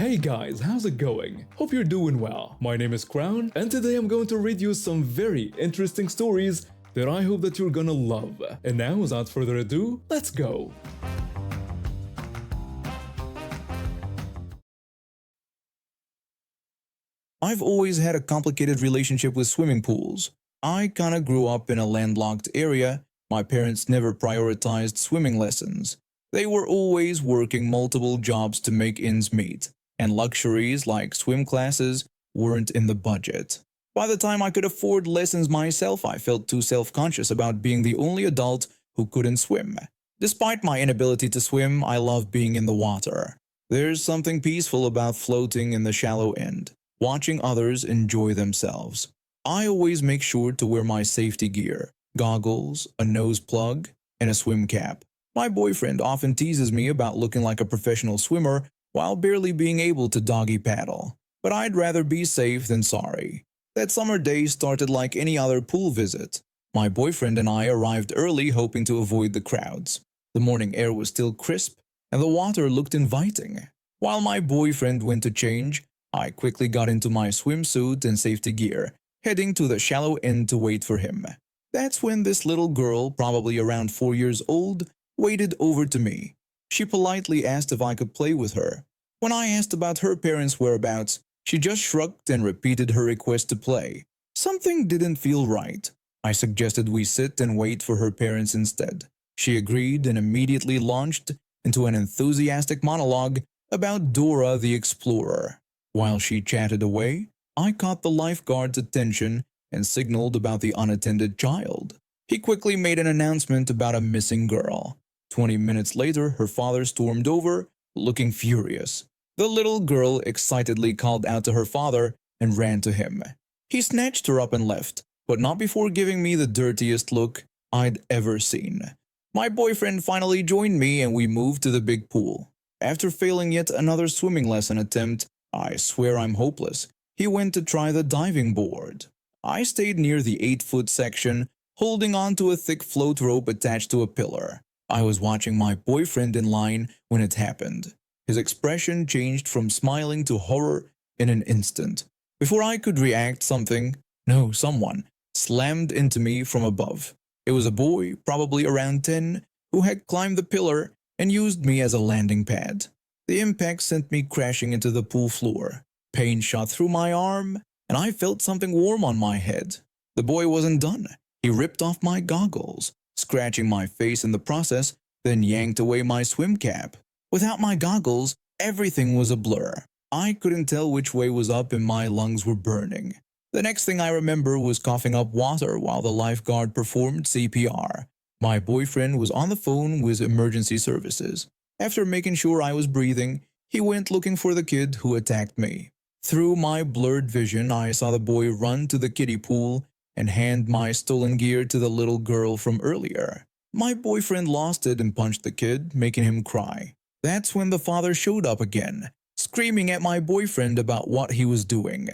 Hey guys, how's it going? Hope you're doing well. My name is Crown, and today I'm going to read you some very interesting stories that I hope that you're gonna love. And now, without further ado, let's go! I've always had a complicated relationship with swimming pools. I kinda grew up in a landlocked area. My parents never prioritized swimming lessons. They were always working multiple jobs to make ends meet, and luxuries like swim classes weren't in the budget. By the time I could afford lessons myself, I felt too self-conscious about being the only adult who couldn't swim. Despite my inability to swim, I love being in the water. There's something peaceful about floating in the shallow end, watching others enjoy themselves. I always make sure to wear my safety gear, goggles, a nose plug, and a swim cap. My boyfriend often teases me about looking like a professional swimmer while barely being able to doggy paddle, but I'd rather be safe than sorry. That summer day started like any other pool visit. My boyfriend and I arrived early, hoping to avoid the crowds. The morning air was still crisp, and the water looked inviting. While my boyfriend went to change, I quickly got into my swimsuit and safety gear, heading to the shallow end to wait for him. That's when this little girl, probably around 4 years old, waded over to me. She politely asked if I could play with her. When I asked about her parents' whereabouts, she just shrugged and repeated her request to play. Something didn't feel right. I suggested we sit and wait for her parents instead. She agreed and immediately launched into an enthusiastic monologue about Dora the Explorer. While she chatted away, I caught the lifeguard's attention and signaled about the unattended child. He quickly made an announcement about a missing girl. 20 minutes later, her father stormed over, looking furious. The little girl excitedly called out to her father and ran to him. He snatched her up and left, but not before giving me the dirtiest look I'd ever seen. My boyfriend finally joined me and we moved to the big pool. After failing yet another swimming lesson attempt, I swear I'm hopeless, he went to try the diving board. I stayed near the 8-foot section, holding on to a thick float rope attached to a pillar. I was watching my boyfriend in line when it happened. His expression changed from smiling to horror in an instant. Before I could react, someone slammed into me from above. It was a boy, probably around 10, who had climbed the pillar and used me as a landing pad. The impact sent me crashing into the pool floor. Pain shot through my arm, and I felt something warm on my head. The boy wasn't done. He ripped off my goggles, scratching my face in the process, then yanked away my swim cap. Without my goggles, everything was a blur. I couldn't tell which way was up and my lungs were burning. The next thing I remember was coughing up water while the lifeguard performed CPR. My boyfriend was on the phone with emergency services. After making sure I was breathing, he went looking for the kid who attacked me. Through my blurred vision, I saw the boy run to the kiddie pool and hand my stolen gear to the little girl from earlier. My boyfriend lost it and punched the kid, making him cry. That's when the father showed up again, screaming at my boyfriend about what he was doing.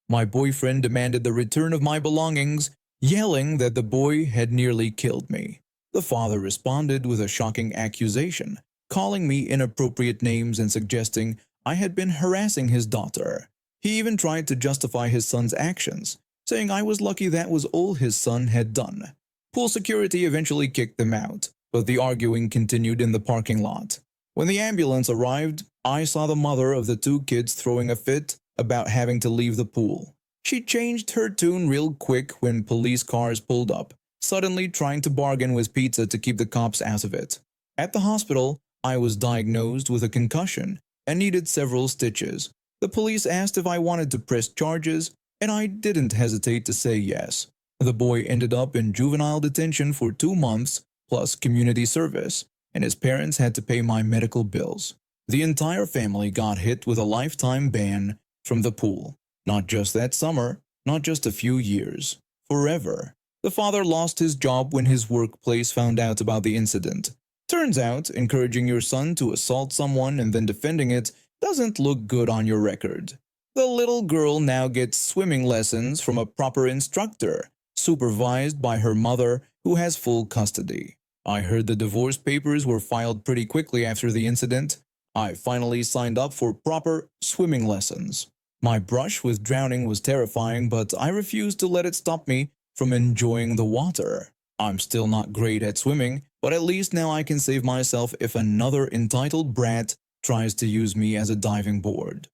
My boyfriend demanded the return of my belongings, yelling that the boy had nearly killed me. The father responded with a shocking accusation, calling me inappropriate names and suggesting I had been harassing his daughter. He even tried to justify his son's actions, saying I was lucky that was all his son had done. Pool security eventually kicked them out, but the arguing continued in the parking lot. When the ambulance arrived, I saw the mother of the 2 kids throwing a fit about having to leave the pool. She changed her tune real quick when police cars pulled up, suddenly trying to bargain with pizza to keep the cops out of it. At the hospital, I was diagnosed with a concussion and needed several stitches. The police asked if I wanted to press charges, and I didn't hesitate to say yes. The boy ended up in juvenile detention for 2 months, plus community service, and his parents had to pay my medical bills. The entire family got hit with a lifetime ban from the pool. Not just that summer, not just a few years. Forever. The father lost his job when his workplace found out about the incident. Turns out, encouraging your son to assault someone and then defending it doesn't look good on your record. The little girl now gets swimming lessons from a proper instructor, supervised by her mother who has full custody. I heard the divorce papers were filed pretty quickly after the incident. I finally signed up for proper swimming lessons. My brush with drowning was terrifying, but I refused to let it stop me from enjoying the water. I'm still not great at swimming, but at least now I can save myself if another entitled brat tries to use me as a diving board.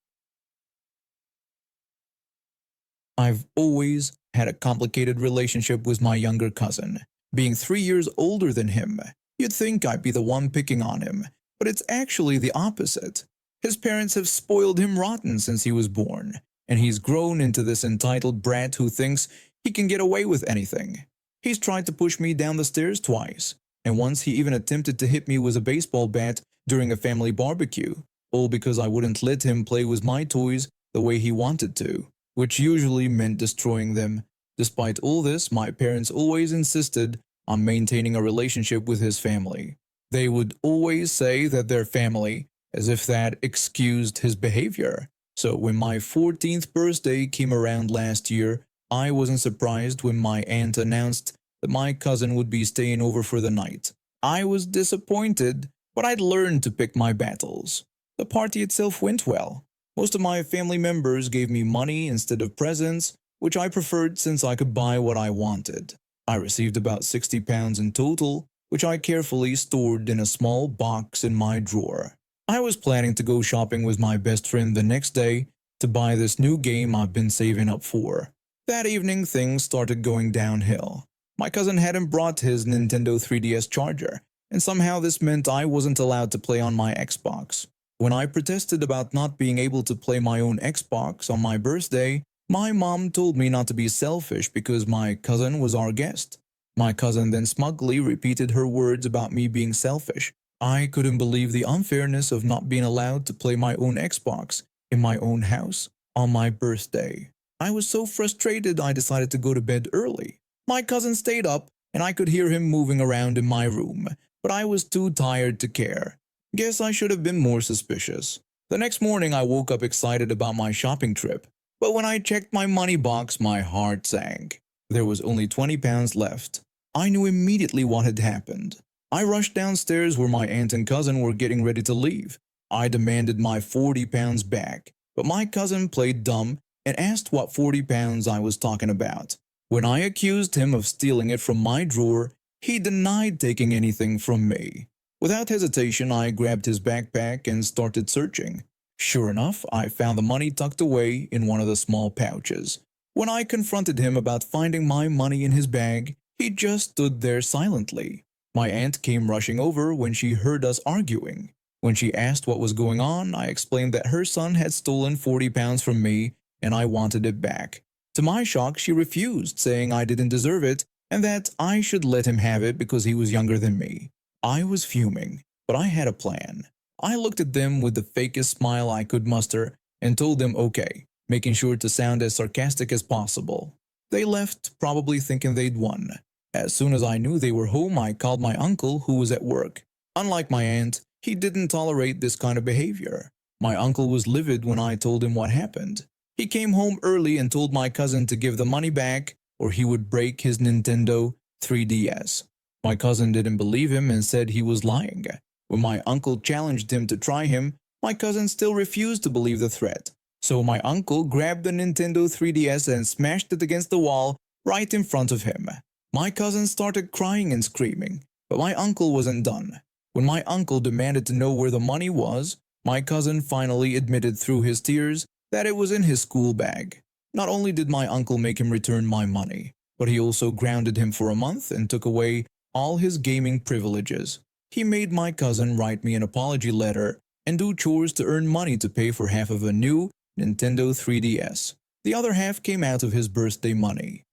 I've always had a complicated relationship with my younger cousin. Being 3 years older than him, you'd think I'd be the one picking on him, but it's actually the opposite. His parents have spoiled him rotten since he was born, and he's grown into this entitled brat who thinks he can get away with anything. He's tried to push me down the stairs twice, and once he even attempted to hit me with a baseball bat during a family barbecue, all because I wouldn't let him play with my toys the way he wanted to, which usually meant destroying them. Despite all this, my parents always insisted on maintaining a relationship with his family. They would always say that they're family, as if that excused his behavior. So when my 14th birthday came around last year, I wasn't surprised when my aunt announced that my cousin would be staying over for the night. I was disappointed, but I'd learned to pick my battles. The party itself went well. Most of my family members gave me money instead of presents, which I preferred since I could buy what I wanted. I received about £60 in total, which I carefully stored in a small box in my drawer. I was planning to go shopping with my best friend the next day to buy this new game I've been saving up for. That evening, things started going downhill. My cousin hadn't brought his Nintendo 3DS charger, and somehow this meant I wasn't allowed to play on my Xbox. When I protested about not being able to play my own Xbox on my birthday, my mom told me not to be selfish because my cousin was our guest. My cousin then smugly repeated her words about me being selfish. I couldn't believe the unfairness of not being allowed to play my own Xbox in my own house on my birthday. I was so frustrated I decided to go to bed early. My cousin stayed up and I could hear him moving around in my room, but I was too tired to care. Guess I should have been more suspicious. The next morning I woke up excited about my shopping trip, but when I checked my money box, my heart sank. There was only £20 left. I knew immediately what had happened. I rushed downstairs where my aunt and cousin were getting ready to leave. I demanded my £40 back, but my cousin played dumb and asked what £40 I was talking about. When I accused him of stealing it from my drawer, he denied taking anything from me. Without hesitation, I grabbed his backpack and started searching. Sure enough, I found the money tucked away in one of the small pouches. When I confronted him about finding my money in his bag, he just stood there silently. My aunt came rushing over when she heard us arguing. When she asked what was going on, I explained that her son had stolen £40 from me and I wanted it back. To my shock, she refused, saying I didn't deserve it and that I should let him have it because he was younger than me. I was fuming, but I had a plan. I looked at them with the fakest smile I could muster and told them okay, making sure to sound as sarcastic as possible. They left, probably thinking they'd won. As soon as I knew they were home, I called my uncle, who was at work. Unlike my aunt, he didn't tolerate this kind of behavior. My uncle was livid when I told him what happened. He came home early and told my cousin to give the money back or he would break his Nintendo 3DS. My cousin didn't believe him and said he was lying. When my uncle challenged him to try him, my cousin still refused to believe the threat. So my uncle grabbed the Nintendo 3DS and smashed it against the wall right in front of him. My cousin started crying and screaming, but my uncle wasn't done. When my uncle demanded to know where the money was, my cousin finally admitted through his tears that it was in his school bag. Not only did my uncle make him return my money, but he also grounded him for a month and took away all his gaming privileges. He made my cousin write me an apology letter and do chores to earn money to pay for half of a new Nintendo 3DS. The other half came out of his birthday money.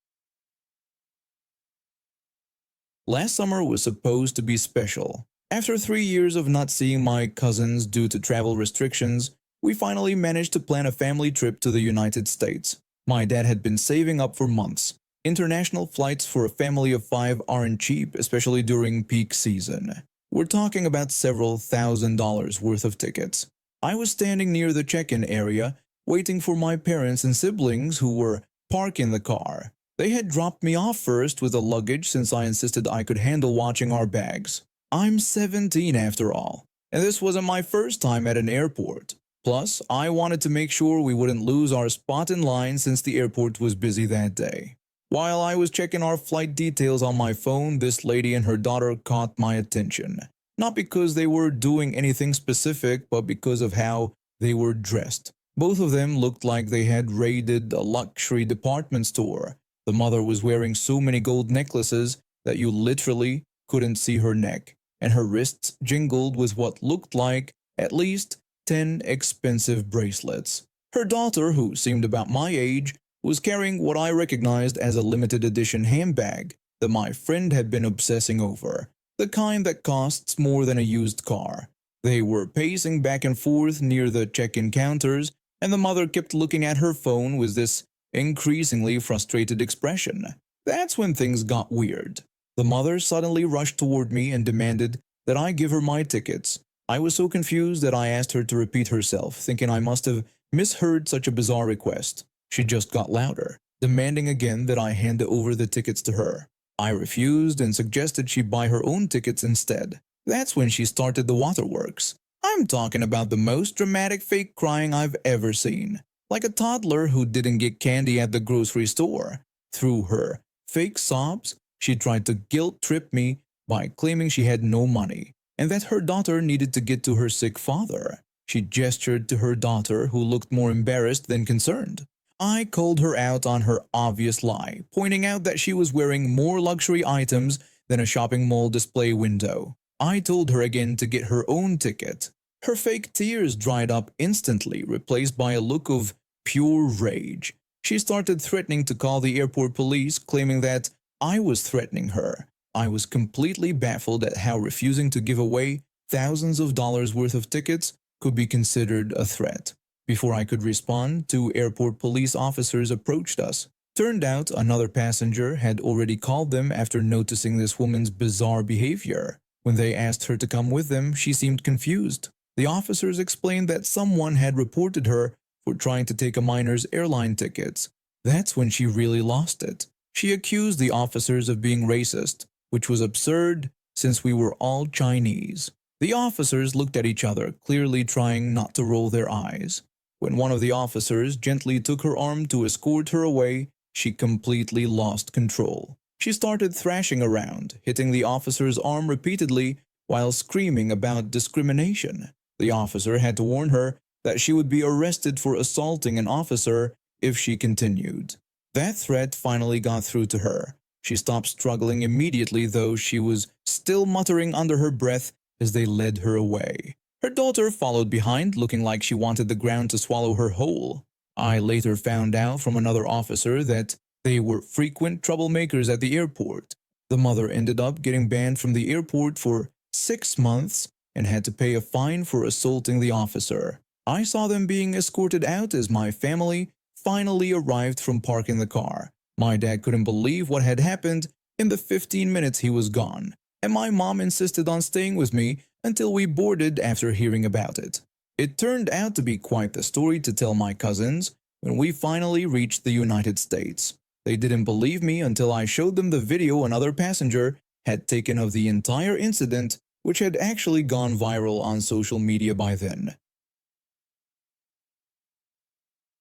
Last summer was supposed to be special. After 3 years of not seeing my cousins due to travel restrictions, we finally managed to plan a family trip to the United States. My dad had been saving up for months. International flights for a family of 5 aren't cheap, especially during peak season. We're talking about several $1,000s worth of tickets. I was standing near the check-in area, waiting for my parents and siblings who were parking the car. They had dropped me off first with the luggage since I insisted I could handle watching our bags. I'm 17 after all, and this wasn't my first time at an airport. Plus, I wanted to make sure we wouldn't lose our spot in line since the airport was busy that day. While I was checking our flight details on my phone, this lady and her daughter caught my attention. Not because they were doing anything specific, but because of how they were dressed. Both of them looked like they had raided a luxury department store. The mother was wearing so many gold necklaces that you literally couldn't see her neck, and her wrists jingled with what looked like at least 10 expensive bracelets. Her daughter, who seemed about my age, was carrying what I recognized as a limited edition handbag that my friend had been obsessing over, the kind that costs more than a used car. They were pacing back and forth near the check-in counters, and the mother kept looking at her phone with this increasingly frustrated expression. That's when things got weird. The mother suddenly rushed toward me and demanded that I give her my tickets. I was so confused that I asked her to repeat herself, thinking I must have misheard such a bizarre request. She just got louder, demanding again that I hand over the tickets to her. I refused and suggested she buy her own tickets instead. That's when she started the waterworks. I'm talking about the most dramatic fake crying I've ever seen. Like a toddler who didn't get candy at the grocery store. Through her fake sobs, she tried to guilt-trip me by claiming she had no money and that her daughter needed to get to her sick father. She gestured to her daughter, who looked more embarrassed than concerned. I called her out on her obvious lie, pointing out that she was wearing more luxury items than a shopping mall display window. I told her again to get her own ticket. Her fake tears dried up instantly, replaced by a look of pure rage. She started threatening to call the airport police, claiming that I was threatening her. I was completely baffled at how refusing to give away thousands of dollars worth of tickets could be considered a threat. Before I could respond, 2 airport police officers approached us. Turned out another passenger had already called them after noticing this woman's bizarre behavior. When they asked her to come with them, she seemed confused. The officers explained that someone had reported her for trying to take a minor's airline tickets. That's when she really lost it. She accused the officers of being racist, which was absurd since we were all Chinese. The officers looked at each other, clearly trying not to roll their eyes. When one of the officers gently took her arm to escort her away, she completely lost control. She started thrashing around, hitting the officer's arm repeatedly while screaming about discrimination. The officer had to warn her that she would be arrested for assaulting an officer if she continued. That threat finally got through to her. She stopped struggling immediately, though she was still muttering under her breath as they led her away. Her daughter followed behind, looking like she wanted the ground to swallow her whole. I later found out from another officer that they were frequent troublemakers at the airport. The mother ended up getting banned from the airport for 6 months and had to pay a fine for assaulting the officer. I saw them being escorted out as my family finally arrived from parking the car. My dad couldn't believe what had happened in the 15 minutes he was gone, and my mom insisted on staying with me until we boarded after hearing about it. It turned out to be quite the story to tell my cousins when we finally reached the United States. They didn't believe me until I showed them the video another passenger had taken of the entire incident, which had actually gone viral on social media by then.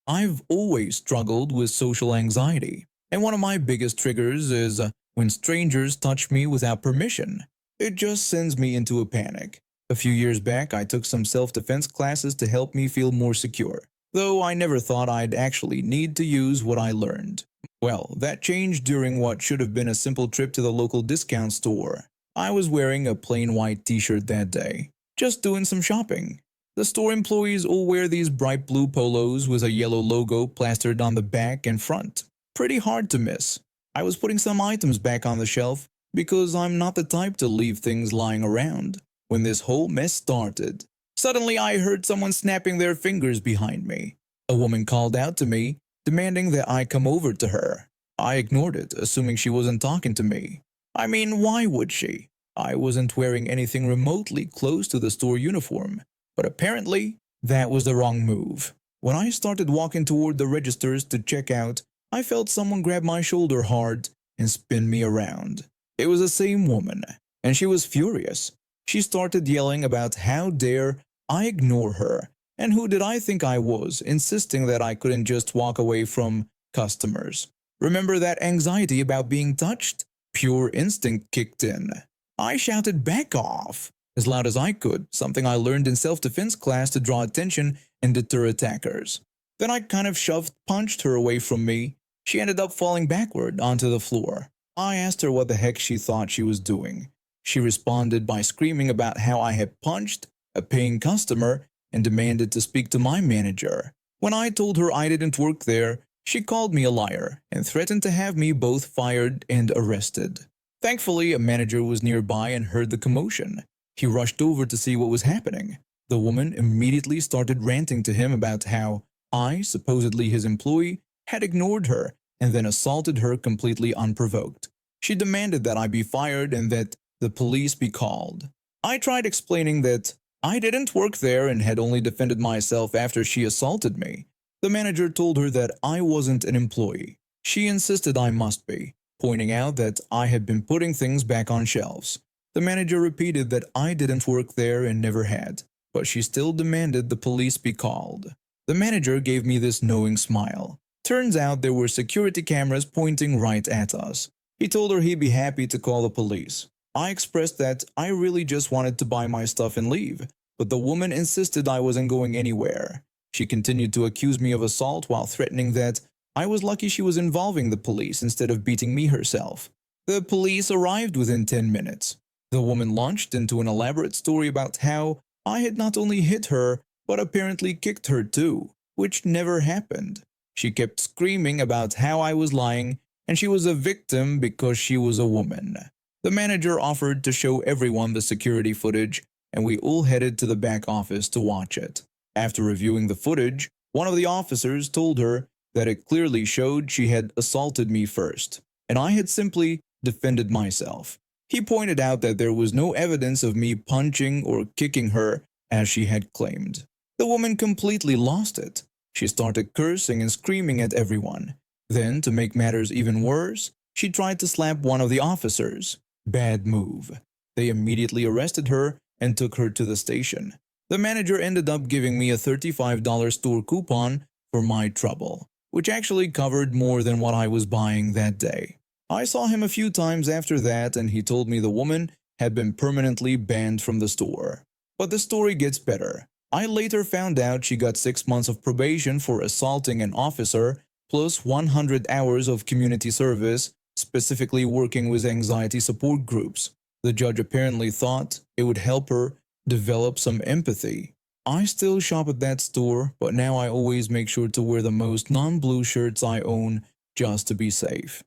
I've always struggled with social anxiety, and one of my biggest triggers is when strangers touch me without permission. It just sends me into a panic. A few years back, I took some self-defense classes to help me feel more secure, though I never thought I'd actually need to use what I learned. Well, that changed during what should have been a simple trip to the local discount store. I was wearing a plain white t-shirt that day, just doing some shopping. The store employees all wear these bright blue polos with a yellow logo plastered on the back and front. Pretty hard to miss. I was putting some items back on the shelf because I'm not the type to leave things lying around. When this whole mess started, suddenly I heard someone snapping their fingers behind me. A woman called out to me, demanding that I come over to her. I ignored it, assuming she wasn't talking to me. I mean, why would she? I wasn't wearing anything remotely close to the store uniform, but apparently that was the wrong move. When I started walking toward the registers to check out, I felt someone grab my shoulder hard and spin me around. It was the same woman, and she was furious. She started yelling about how dare I ignore her, and who did I think I was, insisting that I couldn't just walk away from customers. Remember that anxiety about being touched? Pure instinct kicked in. I shouted back off as loud as I could, something I learned in self-defense class to draw attention and deter attackers. Then I kind of punched her away from me. She ended up falling backward onto the floor. I asked her what the heck she thought she was doing. She responded by screaming about how I had punched a paying customer and demanded to speak to my manager. When I told her I didn't work there, she called me a liar and threatened to have me both fired and arrested. Thankfully, a manager was nearby and heard the commotion. He rushed over to see what was happening. The woman immediately started ranting to him about how I, supposedly his employee, had ignored her and then assaulted her completely unprovoked. She demanded that I be fired and that the police be called. I tried explaining that I didn't work there and had only defended myself after she assaulted me. The manager told her that I wasn't an employee. She insisted I must be, pointing out that I had been putting things back on shelves. The manager repeated that I didn't work there and never had, but she still demanded the police be called. The manager gave me this knowing smile. Turns out there were security cameras pointing right at us. He told her he'd be happy to call the police. I expressed that I really just wanted to buy my stuff and leave, but the woman insisted I wasn't going anywhere. She continued to accuse me of assault while threatening that I was lucky she was involving the police instead of beating me herself. The police arrived within 10 minutes. The woman launched into an elaborate story about how I had not only hit her, but apparently kicked her too, which never happened. She kept screaming about how I was lying and she was a victim because she was a woman. The manager offered to show everyone the security footage, and we all headed to the back office to watch it. After reviewing the footage, one of the officers told her that it clearly showed she had assaulted me first, and I had simply defended myself. He pointed out that there was no evidence of me punching or kicking her as she had claimed. The woman completely lost it. She started cursing and screaming at everyone. Then, to make matters even worse, she tried to slap one of the officers. Bad move. They immediately arrested her and took her to the station. The manager ended up giving me a $35 store coupon for my trouble, which actually covered more than what I was buying that day. I saw him a few times after that, and he told me the woman had been permanently banned from the store. But the story gets better. I later found out she got 6 months of probation for assaulting an officer, plus 100 hours of community service, specifically working with anxiety support groups. The judge apparently thought it would help her develop some empathy. I still shop at that store, but now I always make sure to wear the most non-blue shirts I own just to be safe.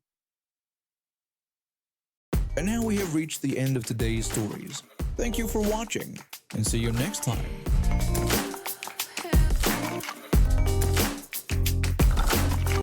And now we have reached the end of today's stories. Thank you for watching, and see you next time.